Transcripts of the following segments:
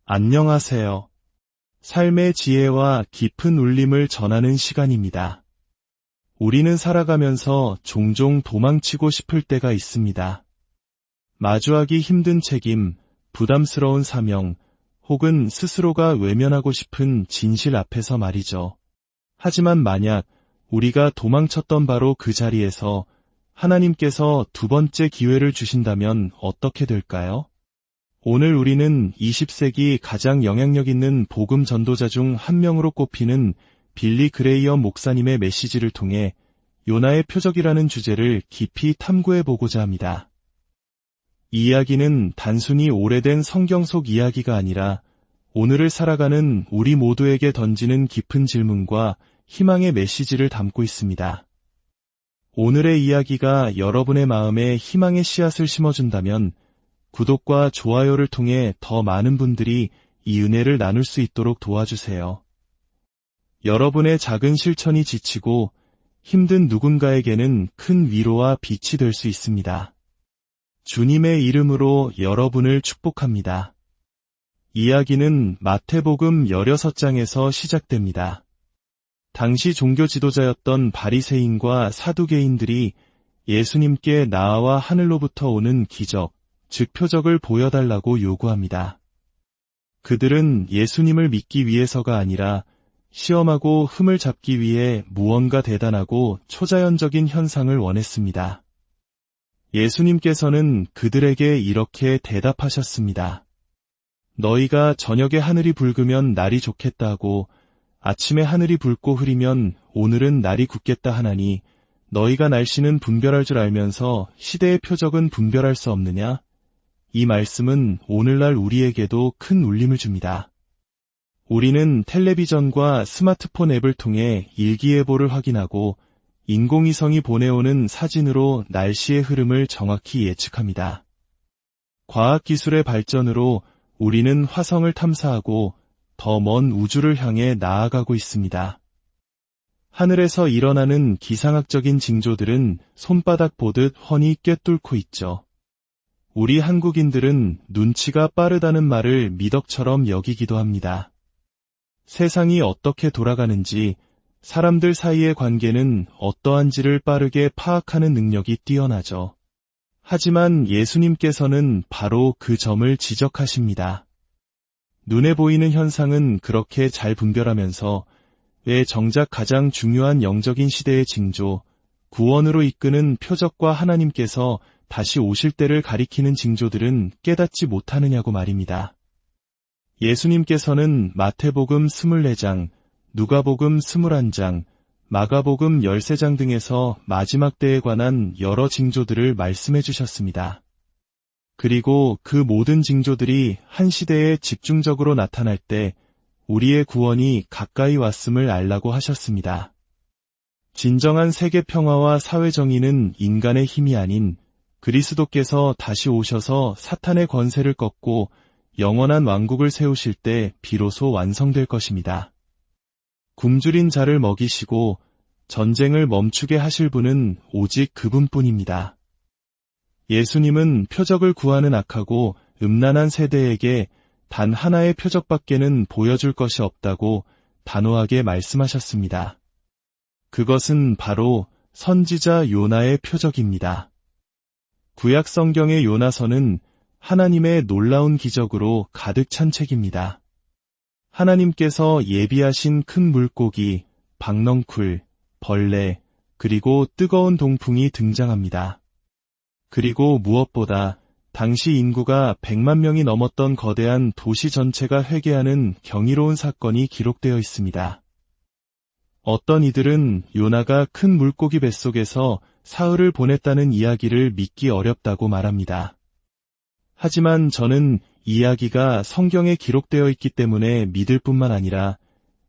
안녕하세요. 삶의 지혜와 깊은 울림을 전하는 시간입니다. 우리는 살아가면서 종종 도망치고 싶을 때가 있습니다. 마주하기 힘든 책임, 부담스러운 사명, 혹은 스스로가 외면하고 싶은 진실 앞에서 말이죠. 하지만 만약 우리가 도망쳤던 바로 그 자리에서 하나님께서 두 번째 기회를 주신다면 어떻게 될까요? 오늘 우리는 20세기 가장 영향력 있는 복음 전도자 중 한 명으로 꼽히는 빌리 그레이엄 목사님의 메시지를 통해 요나의 표적이라는 주제를 깊이 탐구해 보고자 합니다. 이 이야기는 단순히 오래된 성경 속 이야기가 아니라 오늘을 살아가는 우리 모두에게 던지는 깊은 질문과 희망의 메시지를 담고 있습니다. 오늘의 이야기가 여러분의 마음에 희망의 씨앗을 심어준다면 구독과 좋아요를 통해 더 많은 분들이 이 은혜를 나눌 수 있도록 도와주세요. 여러분의 작은 실천이 지치고 힘든 누군가에게는 큰 위로와 빛이 될 수 있습니다. 주님의 이름으로 여러분을 축복합니다. 이야기는 마태복음 16장에서 시작됩니다. 당시 종교 지도자였던 바리새인과 사두개인들이 예수님께 나와 하늘로부터 오는 기적, 즉 표적을 보여달라고 요구합니다. 그들은 예수님을 믿기 위해서가 아니라 시험하고 흠을 잡기 위해 무언가 대단하고 초자연적인 현상을 원했습니다. 예수님께서는 그들에게 이렇게 대답하셨습니다. 너희가 저녁에 하늘이 붉으면 날이 좋겠다 고 아침에 하늘이 붉고 흐리면 오늘은 날이 굳겠다 하나니 너희가 날씨는 분별할 줄 알면서 시대의 표적은 분별할 수 없느냐? 이 말씀은 오늘날 우리에게도 큰 울림을 줍니다. 우리는 텔레비전과 스마트폰 앱을 통해 일기예보를 확인하고 인공위성이 보내오는 사진으로 날씨의 흐름을 정확히 예측합니다. 과학기술의 발전으로 우리는 화성을 탐사하고 더 먼 우주를 향해 나아가고 있습니다. 하늘에서 일어나는 기상학적인 징조들은 손바닥 보듯 훤히 꿰뚫고 있죠. 우리 한국인들은 눈치가 빠르다는 말을 미덕처럼 여기기도 합니다. 세상이 어떻게 돌아가는지, 사람들 사이의 관계는 어떠한지를 빠르게 파악하는 능력이 뛰어나죠. 하지만 예수님께서는 바로 그 점을 지적하십니다. 눈에 보이는 현상은 그렇게 잘 분별하면서 왜 정작 가장 중요한 영적인 시대의 징조, 구원으로 이끄는 표적과 하나님께서 다시 오실 때를 가리키는 징조들은 깨닫지 못하느냐고 말입니다. 예수님께서는 마태복음 24장, 누가복음 21장, 마가복음 13장 등에서 마지막 때에 관한 여러 징조들을 말씀해 주셨습니다. 그리고 그 모든 징조들이 한 시대에 집중적으로 나타날 때 우리의 구원이 가까이 왔음을 알라고 하셨습니다. 진정한 세계 평화와 사회 정의는 인간의 힘이 아닌 그리스도께서 다시 오셔서 사탄의 권세를 꺾고 영원한 왕국을 세우실 때 비로소 완성될 것입니다. 굶주린 자를 먹이시고 전쟁을 멈추게 하실 분은 오직 그분뿐입니다. 예수님은 표적을 구하는 악하고 음란한 세대에게 단 하나의 표적밖에는 보여줄 것이 없다고 단호하게 말씀하셨습니다. 그것은 바로 선지자 요나의 표적입니다. 구약 성경의 요나서는 하나님의 놀라운 기적으로 가득 찬 책입니다. 하나님께서 예비하신 큰 물고기, 박넝쿨, 벌레, 그리고 뜨거운 동풍이 등장합니다. 그리고 무엇보다 당시 인구가 100만 명이 넘었던 거대한 도시 전체가 회개하는 경이로운 사건이 기록되어 있습니다. 어떤 이들은 요나가 큰 물고기 뱃속에서 사흘을 보냈다는 이야기를 믿기 어렵다고 말합니다. 하지만 저는 이야기가 성경에 기록되어 있기 때문에 믿을 뿐만 아니라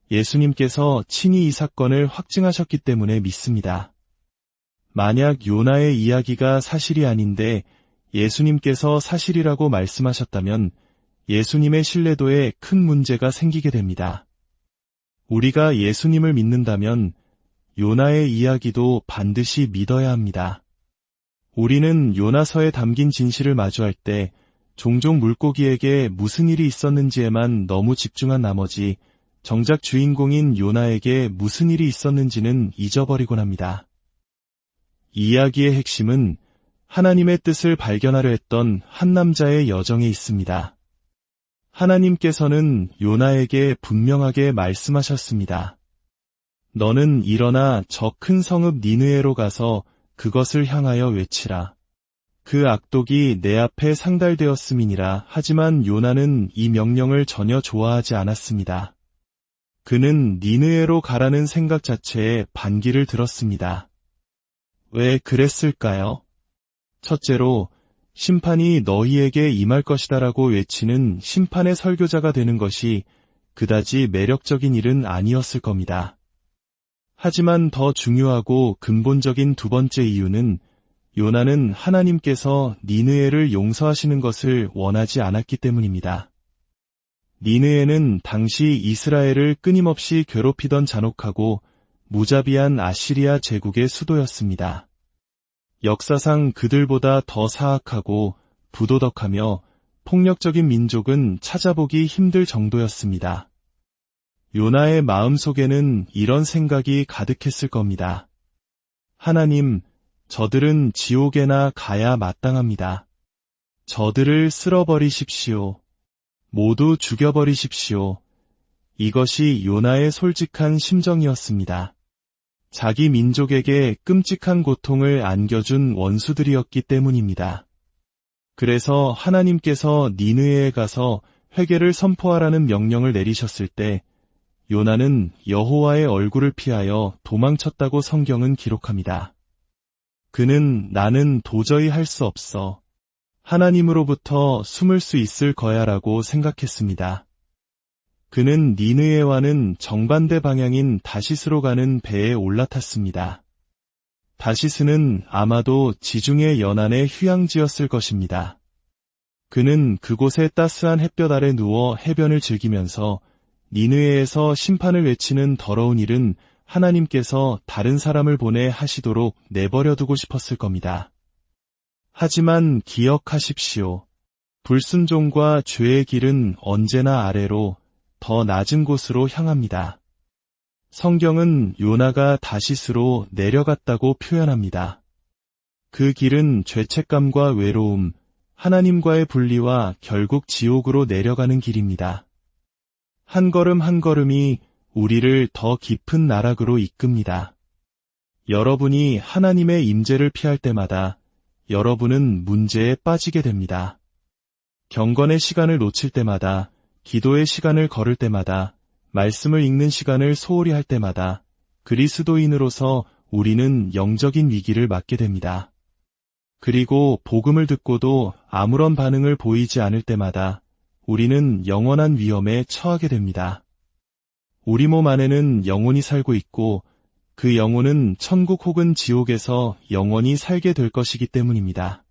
예수님께서 친히 이 사건을 확증하셨기 때문에 믿습니다. 만약 요나의 이야기가 사실이 아닌데 예수님께서 사실이라고 말씀하셨다면 예수님의 신뢰도에 큰 문제가 생기게 됩니다. 우리가 예수님을 믿는다면 요나의 이야기도 반드시 믿어야 합니다. 우리는 요나서에 담긴 진실을 마주할 때 종종 물고기에게 무슨 일이 있었는지에만 너무 집중한 나머지 정작 주인공인 요나에게 무슨 일이 있었는지는 잊어버리곤 합니다. 이 이야기의 핵심은 하나님의 뜻을 발견하려 했던 한 남자의 여정에 있습니다. 하나님께서는 요나에게 분명하게 말씀하셨습니다. 너는 일어나 저 큰 성읍 니느웨로 가서 그것을 향하여 외치라. 그 악독이 내 앞에 상달되었음이니라. 하지만 요나는 이 명령을 전혀 좋아하지 않았습니다. 그는 니느웨로 가라는 생각 자체에 반기를 들었습니다. 왜 그랬을까요? 첫째로 심판이 너희에게 임할 것이다라고 외치는 심판의 설교자가 되는 것이 그다지 매력적인 일은 아니었을 겁니다. 하지만 더 중요하고 근본적인 두 번째 이유는 요나는 하나님께서 니느웨를 용서하시는 것을 원하지 않았기 때문입니다. 니느웨는 당시 이스라엘을 끊임없이 괴롭히던 잔혹하고 무자비한 아시리아 제국의 수도였습니다. 역사상 그들보다 더 사악하고 부도덕하며 폭력적인 민족은 찾아보기 힘들 정도였습니다. 요나의 마음속에는 이런 생각이 가득했을 겁니다. 하나님, 저들은 지옥에나 가야 마땅합니다. 저들을 쓸어버리십시오. 모두 죽여버리십시오. 이것이 요나의 솔직한 심정이었습니다. 자기 민족에게 끔찍한 고통을 안겨준 원수들이었기 때문입니다. 그래서 하나님께서 니느웨에 가서 회개를 선포하라는 명령을 내리셨을 때 요나는 여호와의 얼굴을 피하여 도망쳤다고 성경은 기록합니다. 그는 나는 도저히 할 수 없어. 하나님으로부터 숨을 수 있을 거야라고 생각했습니다. 그는 니느웨와는 정반대 방향인 다시스로 가는 배에 올라탔습니다. 다시스는 아마도 지중해 연안의 휴양지였을 것입니다. 그는 그곳의 따스한 햇볕 아래 누워 해변을 즐기면서 니느웨에서 심판을 외치는 더러운 일은 하나님께서 다른 사람을 보내 하시도록 내버려두고 싶었을 겁니다. 하지만 기억하십시오. 불순종과 죄의 길은 언제나 아래로 더 낮은 곳으로 향합니다. 성경은 요나가 다시스로 내려갔다고 표현합니다. 그 길은 죄책감과 외로움, 하나님과의 분리와 결국 지옥으로 내려가는 길입니다. 한 걸음 한 걸음이 우리를 더 깊은 나락으로 이끕니다. 여러분이 하나님의 임재를 피할 때마다 여러분은 문제에 빠지게 됩니다. 경건의 시간을 놓칠 때마다, 기도의 시간을 걸을 때마다, 말씀을 읽는 시간을 소홀히 할 때마다 그리스도인으로서 우리는 영적인 위기를 맞게 됩니다. 그리고 복음을 듣고도 아무런 반응을 보이지 않을 때마다 우리는 영원한 위험에 처하게 됩니다. 우리 몸 안에는 영혼이 살고 있고 그 영혼은 천국 혹은 지옥에서 영원히 살게 될 것이기 때문입니다.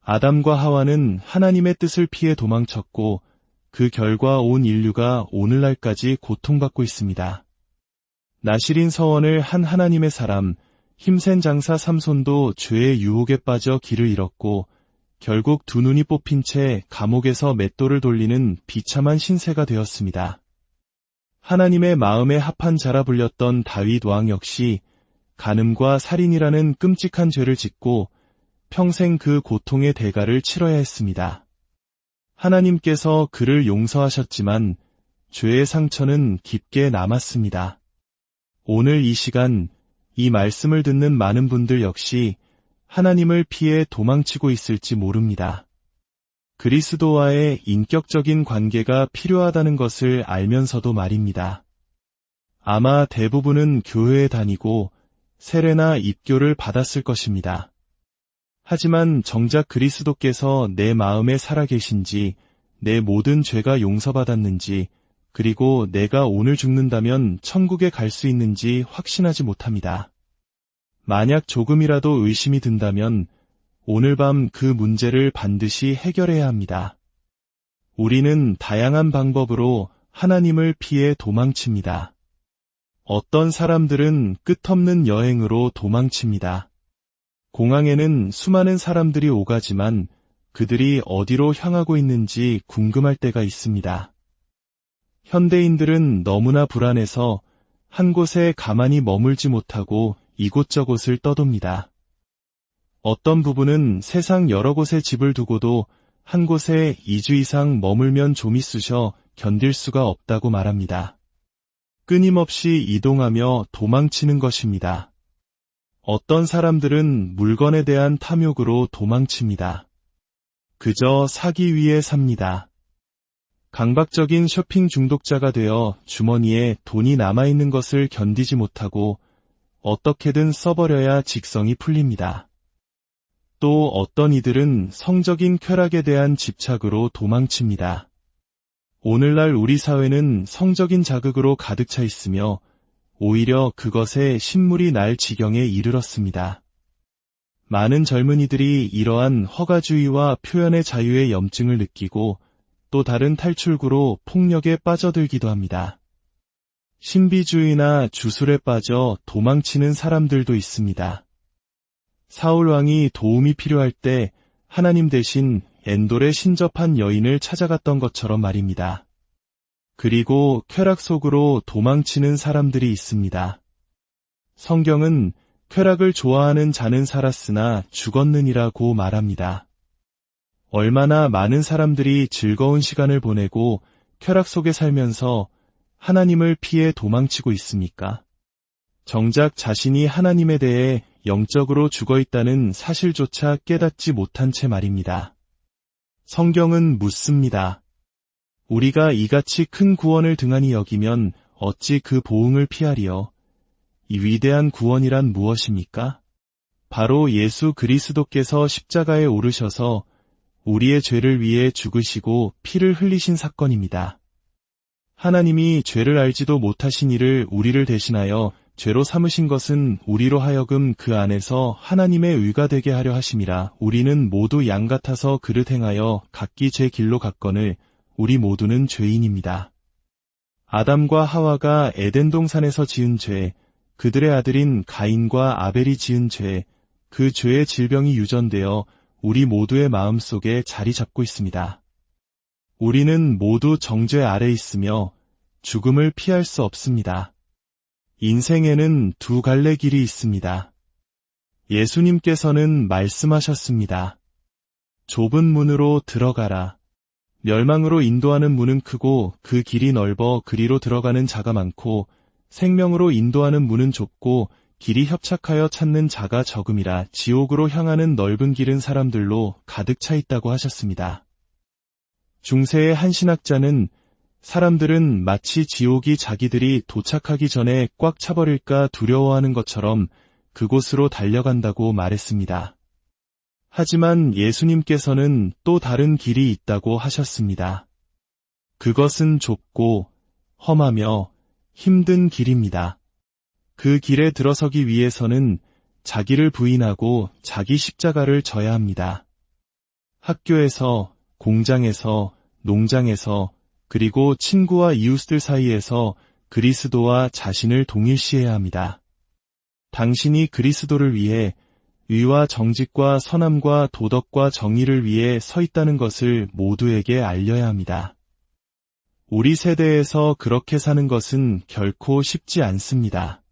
아담과 하와는 하나님의 뜻을 피해 도망쳤고 그 결과 온 인류가 오늘날까지 고통받고 있습니다. 나실인 서원을 한 하나님의 사람, 힘센 장사 삼손도 죄의 유혹에 빠져 길을 잃었고 결국 두 눈이 뽑힌 채 감옥에서 맷돌을 돌리는 비참한 신세가 되었습니다. 하나님의 마음에 합한 자라 불렸던 다윗 왕 역시 간음과 살인이라는 끔찍한 죄를 짓고 평생 그 고통의 대가를 치러야 했습니다. 하나님께서 그를 용서하셨지만 죄의 상처는 깊게 남았습니다. 오늘 이 시간 이 말씀을 듣는 많은 분들 역시 하나님을 피해 도망치고 있을지 모릅니다. 그리스도와의 인격적인 관계가 필요하다는 것을 알면서도 말입니다. 아마 대부분은 교회에 다니고 세례나 입교를 받았을 것입니다. 하지만 정작 그리스도께서 내 마음에 살아계신지, 내 모든 죄가 용서받았는지, 그리고 내가 오늘 죽는다면 천국에 갈 수 있는지 확신하지 못합니다. 만약 조금이라도 의심이 든다면 오늘 밤 그 문제를 반드시 해결해야 합니다. 우리는 다양한 방법으로 하나님을 피해 도망칩니다. 어떤 사람들은 끝없는 여행으로 도망칩니다. 공항에는 수많은 사람들이 오가지만 그들이 어디로 향하고 있는지 궁금할 때가 있습니다. 현대인들은 너무나 불안해서 한 곳에 가만히 머물지 못하고 이곳저곳을 떠돕니다. 어떤 부부는 세상 여러 곳에 집을 두고도 한 곳에 2주 이상 머물면 좀이 쑤셔 견딜 수가 없다고 말합니다. 끊임없이 이동하며 도망치는 것입니다. 어떤 사람들은 물건에 대한 탐욕으로 도망칩니다. 그저 사기 위해 삽니다. 강박적인 쇼핑 중독자가 되어 주머니에 돈이 남아있는 것을 견디지 못하고 어떻게든 써버려야 직성이 풀립니다. 또 어떤 이들은 성적인 쾌락에 대한 집착으로 도망칩니다. 오늘날 우리 사회는 성적인 자극으로 가득 차 있으며 오히려 그것에 신물이 날 지경에 이르렀습니다. 많은 젊은이들이 이러한 허가주의와 표현의 자유의 염증을 느끼고 또 다른 탈출구로 폭력에 빠져들기도 합니다. 신비주의나 주술에 빠져 도망치는 사람들도 있습니다. 사울 왕이 도움이 필요할 때 하나님 대신 엔돌에 신접한 여인을 찾아갔던 것처럼 말입니다. 그리고 쾌락 속으로 도망치는 사람들이 있습니다. 성경은 쾌락을 좋아하는 자는 살았으나 죽었느니라고 말합니다. 얼마나 많은 사람들이 즐거운 시간을 보내고 쾌락 속에 살면서 하나님을 피해 도망치고 있습니까? 정작 자신이 하나님에 대해 영적으로 죽어있다는 사실조차 깨닫지 못한 채 말입니다. 성경은 묻습니다. 우리가 이같이 큰 구원을 등한히 여기면 어찌 그 보응을 피하리요? 이 위대한 구원이란 무엇입니까? 바로 예수 그리스도께서 십자가에 오르셔서 우리의 죄를 위해 죽으시고 피를 흘리신 사건입니다. 하나님이 죄를 알지도 못하신 이를 우리를 대신하여 죄로 삼으신 것은 우리로 하여금 그 안에서 하나님의 의가 되게 하려 하심이라. 우리는 모두 양 같아서 그릇 행하여 각기 제 길로 갔거늘 우리 모두는 죄인입니다. 아담과 하와가 에덴 동산에서 지은 죄, 그들의 아들인 가인과 아벨이 지은 죄, 그 죄의 질병이 유전되어 우리 모두의 마음속에 자리 잡고 있습니다. 우리는 모두 정죄 아래 있으며 죽음을 피할 수 없습니다. 인생에는 두 갈래 길이 있습니다. 예수님께서는 말씀하셨습니다. 좁은 문으로 들어가라. 멸망으로 인도하는 문은 크고 그 길이 넓어 그리로 들어가는 자가 많고 생명으로 인도하는 문은 좁고 길이 협착하여 찾는 자가 적음이라. 지옥으로 향하는 넓은 길은 사람들로 가득 차 있다고 하셨습니다. 중세의 한 신학자는 사람들은 마치 지옥이 자기들이 도착하기 전에 꽉 차버릴까 두려워하는 것처럼 그곳으로 달려간다고 말했습니다. 하지만 예수님께서는 또 다른 길이 있다고 하셨습니다. 그것은 좁고 험하며 힘든 길입니다. 그 길에 들어서기 위해서는 자기를 부인하고 자기 십자가를 져야 합니다. 학교에서, 공장에서, 농장에서, 그리고 친구와 이웃들 사이에서 그리스도와 자신을 동일시해야 합니다. 당신이 그리스도를 위해 의와 정직과 선함과 도덕과 정의를 위해 서 있다는 것을 모두에게 알려야 합니다. 우리 세대에서 그렇게 사는 것은 결코 쉽지 않습니다.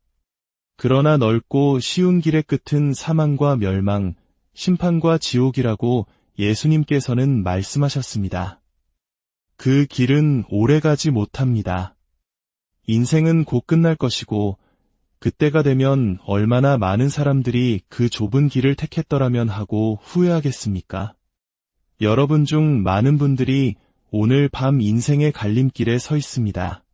그러나 넓고 쉬운 길의 끝은 사망과 멸망, 심판과 지옥이라고 예수님께서는 말씀하셨습니다. 그 길은 오래가지 못합니다. 인생은 곧 끝날 것이고 그때가 되면 얼마나 많은 사람들이 그 좁은 길을 택했더라면 하고 후회하겠습니까? 여러분 중 많은 분들이 오늘 밤 인생의 갈림길에 서 있습니다.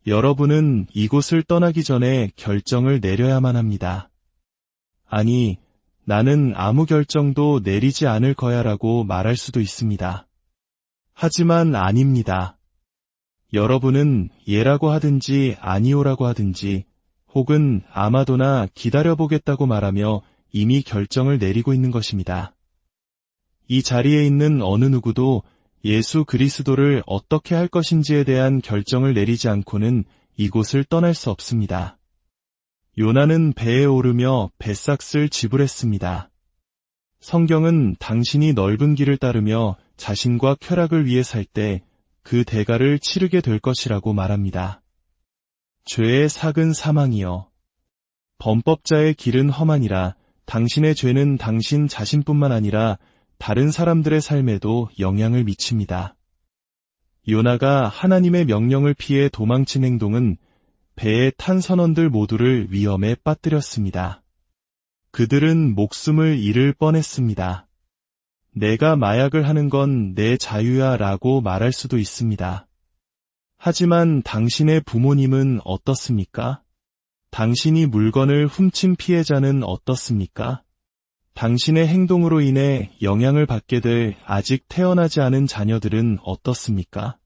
여러분은 이곳을 떠나기 전에 결정을 내려야만 합니다. 아니, 나는 아무 결정도 내리지 않을 거야라고 말할 수도 있습니다. 하지만 아닙니다. 여러분은 예라고 하든지 아니오라고 하든지 혹은 아마도나 기다려보겠다고 말하며 이미 결정을 내리고 있는 것입니다. 이 자리에 있는 어느 누구도 예수 그리스도를 어떻게 할 것인지에 대한 결정을 내리지 않고는 이곳을 떠날 수 없습니다. 요나는 배에 오르며 배삭을 지불했습니다. 성경은 당신이 넓은 길을 따르며 자신과 쾌락을 위해 살 때 그 대가를 치르게 될 것이라고 말합니다. 죄의 삭은 사망이여. 범법자의 길은 험하니라. 당신의 죄는 당신 자신뿐만 아니라 다른 사람들의 삶에도 영향을 미칩니다. 요나가 하나님의 명령을 피해 도망친 행동은 배에 탄 선원들 모두를 위험에 빠뜨렸습니다. 그들은 목숨을 잃을 뻔했습니다. 내가 마약을 하는 건 내 자유야 라고 말할 수도 있습니다. 하지만 당신의 부모님은 어떻습니까? 당신이 물건을 훔친 피해자는 어떻습니까? 당신의 행동으로 인해 영향을 받게 될 아직 태어나지 않은 자녀들은 어떻습니까?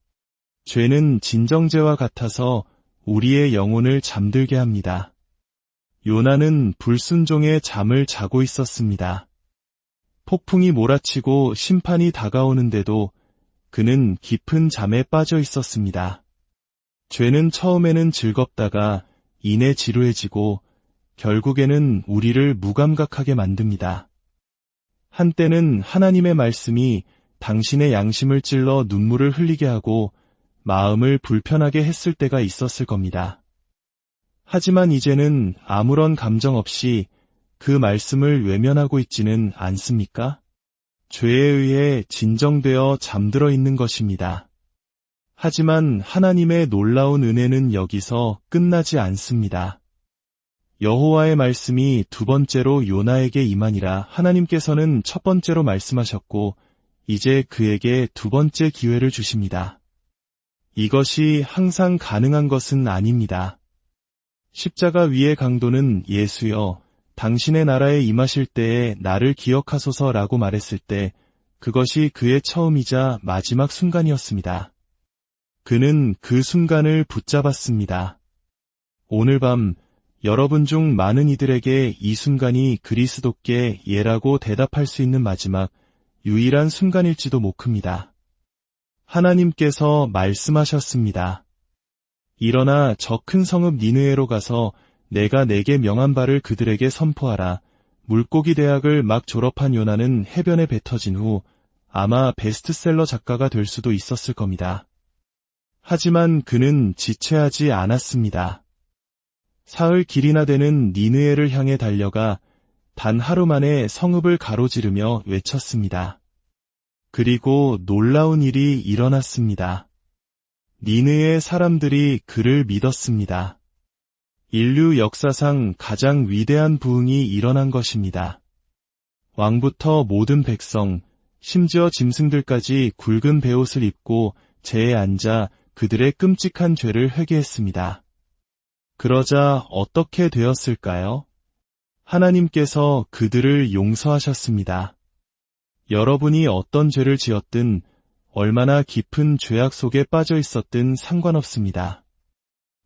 죄는 진정제와 같아서 우리의 영혼을 잠들게 합니다. 요나는 불순종의 잠을 자고 있었습니다. 폭풍이 몰아치고 심판이 다가오는데도 그는 깊은 잠에 빠져 있었습니다. 죄는 처음에는 즐겁다가 이내 지루해지고 결국에는 우리를 무감각하게 만듭니다. 한때는 하나님의 말씀이 당신의 양심을 찔러 눈물을 흘리게 하고 마음을 불편하게 했을 때가 있었을 겁니다. 하지만 이제는 아무런 감정 없이 그 말씀을 외면하고 있지는 않습니까? 죄에 의해 진정되어 잠들어 있는 것입니다. 하지만 하나님의 놀라운 은혜는 여기서 끝나지 않습니다. 여호와의 말씀이 두 번째로 요나에게 임하니라. 하나님께서는 첫 번째로 말씀하셨고 이제 그에게 두 번째 기회를 주십니다. 이것이 항상 가능한 것은 아닙니다. 십자가 위의 강도는 예수여, 당신의 나라에 임하실 때에 나를 기억하소서라고 말했을 때 그것이 그의 처음이자 마지막 순간이었습니다. 그는 그 순간을 붙잡았습니다. 오늘 밤 여러분 중 많은 이들에게 이 순간이 그리스도께 예라고 대답할 수 있는 마지막, 유일한 순간일지도 모릅니다. 하나님께서 말씀하셨습니다. 일어나 저 큰 성읍 니느웨로 가서 내가 내게 명한 바를 그들에게 선포하라. 물고기 대학을 막 졸업한 요나는 해변에 배 터진 후 아마 베스트셀러 작가가 될 수도 있었을 겁니다. 하지만 그는 지체하지 않았습니다. 사흘 길이나 되는 니느웨를 향해 달려가 단 하루 만에 성읍을 가로지르며 외쳤습니다. 그리고 놀라운 일이 일어났습니다. 니느웨의 사람들이 그를 믿었습니다. 인류 역사상 가장 위대한 부흥이 일어난 것입니다. 왕부터 모든 백성, 심지어 짐승들까지 굵은 베옷을 입고 재에 앉아 그들의 끔찍한 죄를 회개했습니다. 그러자 어떻게 되었을까요? 하나님께서 그들을 용서하셨습니다. 여러분이 어떤 죄를 지었든 얼마나 깊은 죄악 속에 빠져 있었든 상관없습니다.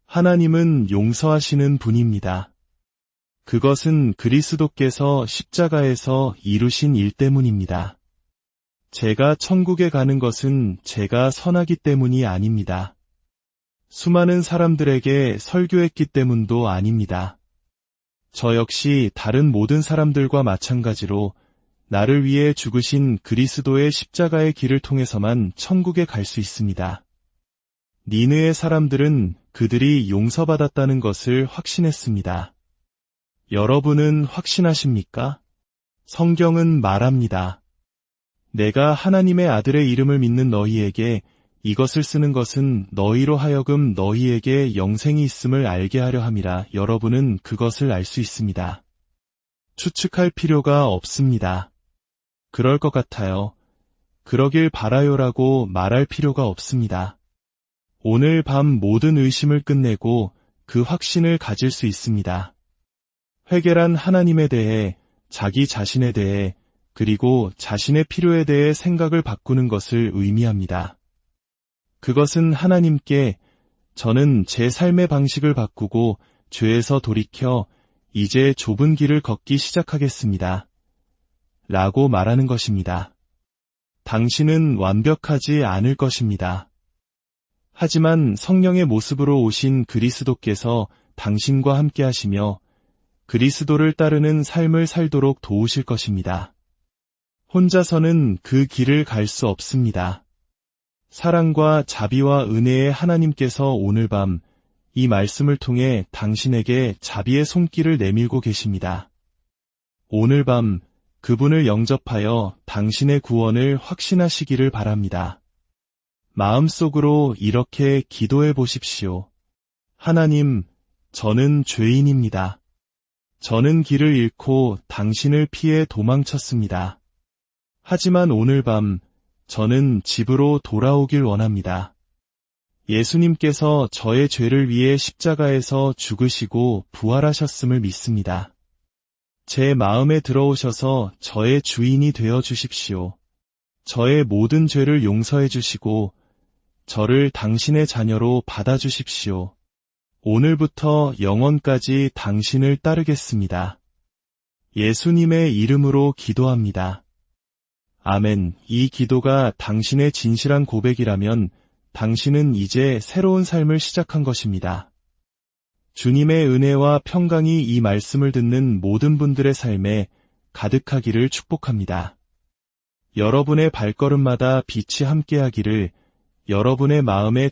하나님은 용서하시는 분입니다. 그것은 그리스도께서 십자가에서 이루신 일 때문입니다. 제가 천국에 가는 것은 제가 선하기 때문이 아닙니다. 수많은 사람들에게 설교했기 때문도 아닙니다. 저 역시 다른 모든 사람들과 마찬가지로 나를 위해 죽으신 그리스도의 십자가의 길을 통해서만 천국에 갈 수 있습니다. 니느웨 사람들은 그들이 용서받았다는 것을 확신했습니다. 여러분은 확신하십니까? 성경은 말합니다. 내가 하나님의 아들의 이름을 믿는 너희에게 이것을 쓰는 것은 너희로 하여금 너희에게 영생이 있음을 알게 하려 함이라. 여러분은 그것을 알 수 있습니다. 추측할 필요가 없습니다. 그럴 것 같아요. 그러길 바라요라고 말할 필요가 없습니다. 오늘 밤 모든 의심을 끝내고 그 확신을 가질 수 있습니다. 회개란 하나님에 대해, 자기 자신에 대해, 그리고 자신의 필요에 대해 생각을 바꾸는 것을 의미합니다. 그것은 하나님께 저는 제 삶의 방식을 바꾸고 죄에서 돌이켜 이제 좁은 길을 걷기 시작하겠습니다. 라고 말하는 것입니다. 당신은 완벽하지 않을 것입니다. 하지만 성령의 모습으로 오신 그리스도께서 당신과 함께 하시며 그리스도를 따르는 삶을 살도록 도우실 것입니다. 혼자서는 그 길을 갈 수 없습니다. 사랑과 자비와 은혜의 하나님께서 오늘 밤 이 말씀을 통해 당신에게 자비의 손길을 내밀고 계십니다. 오늘 밤 그분을 영접하여 당신의 구원을 확신하시기를 바랍니다. 마음속으로 이렇게 기도해 보십시오. 하나님, 저는 죄인입니다. 저는 길을 잃고 당신을 피해 도망쳤습니다. 하지만 오늘 밤 저는 집으로 돌아오길 원합니다. 예수님께서 저의 죄를 위해 십자가에서 죽으시고 부활하셨음을 믿습니다. 제 마음에 들어오셔서 저의 주인이 되어 주십시오. 저의 모든 죄를 용서해 주시고 저를 당신의 자녀로 받아 주십시오. 오늘부터 영원까지 당신을 따르겠습니다. 예수님의 이름으로 기도합니다. 아멘. 이 기도가 당신의 진실한 고백이라면 당신은 이제 새로운 삶을 시작한 것입니다. 주님의 은혜와 평강이 이 말씀을 듣는 모든 분들의 삶에 가득하기를 축복합니다. 여러분의 발걸음마다 빛이 함께하기를 여러분의 마음에